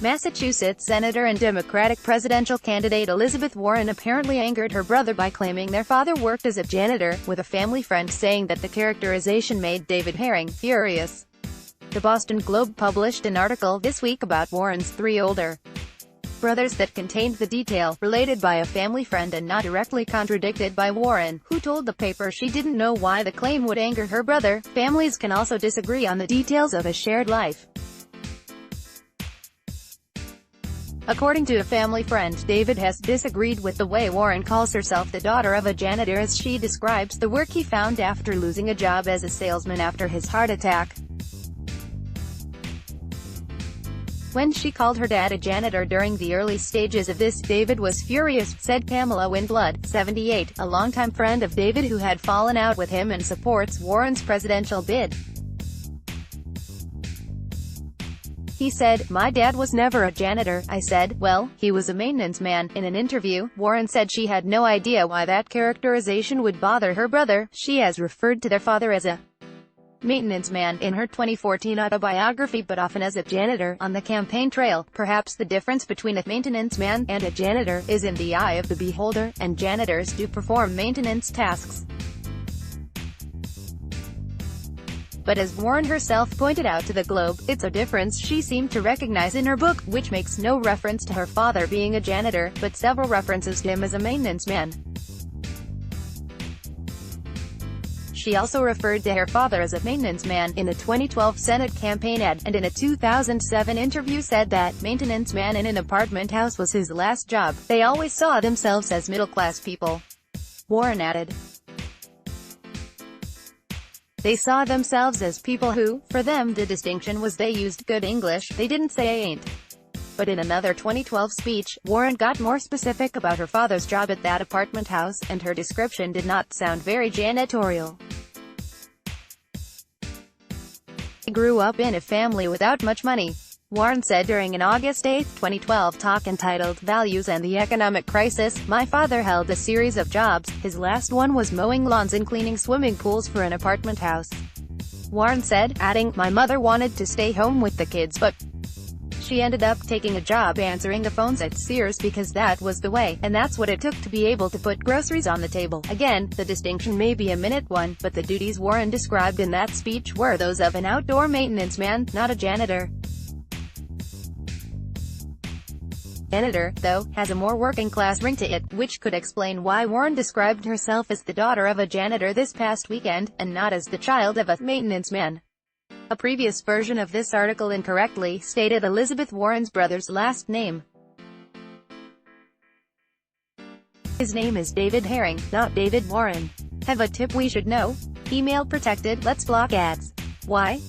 Massachusetts Senator and Democratic presidential candidate Elizabeth Warren apparently angered her brother by claiming their father worked as a janitor, with a family friend saying that the characterization made David Herring furious. The Boston Globe published an article this week about Warren's three older brothers that contained the detail, related by a family friend and not directly contradicted by Warren, who told the paper she didn't know why the claim would anger her brother. Families can also disagree on the details of a shared life. According to a family friend, David has disagreed with the way Warren calls herself the daughter of a janitor as she describes the work he found after losing a job as a salesman after his heart attack. When she called her dad a janitor during the early stages of this, David was furious, said Pamela Windblood, 78, a longtime friend of David who had fallen out with him and supports Warren's presidential bid. He said, "My dad was never a janitor." I said, "Well, he was a maintenance man." In an interview, Warren said she had no idea why that characterization would bother her brother. She has referred to their father as a maintenance man in her 2014 autobiography, but often as a janitor on the campaign trail. Perhaps the difference between a maintenance man and a janitor is in the eye of the beholder, and janitors do perform maintenance tasks. But as Warren herself pointed out to the Globe, it's a difference she seemed to recognize in her book, which makes no reference to her father being a janitor, but several references to him as a maintenance man. She also referred to her father as a maintenance man in a 2012 Senate campaign ad, and in a 2007 interview said that maintenance man in an apartment house was his last job. They always saw themselves as middle-class people. Warren added, "They saw themselves as people who, for them the distinction was they used good English, they didn't say I ain't." But in another 2012 speech, Warren got more specific about her father's job at that apartment house, and her description did not sound very janitorial. "I grew up in a family without much money," Warren said during an August 8, 2012 talk entitled "Values and the Economic Crisis." "My father held a series of jobs. His last one was mowing lawns and cleaning swimming pools for an apartment house," Warren said, adding, "My mother wanted to stay home with the kids, but she ended up taking a job answering the phones at Sears because that was the way, and that's what it took to be able to put groceries on the table." Again, the distinction may be a minute one, but the duties Warren described in that speech were those of an outdoor maintenance man, not a janitor. Janitor, though, has a more working-class ring to it, which could explain why Warren described herself as the daughter of a janitor this past weekend, and not as the child of a maintenance man. A previous version of this article incorrectly stated Elizabeth Warren's brother's last name. His name is David Herring, not David Warren. Have a tip we should know? Email protected. Let's block ads. Why?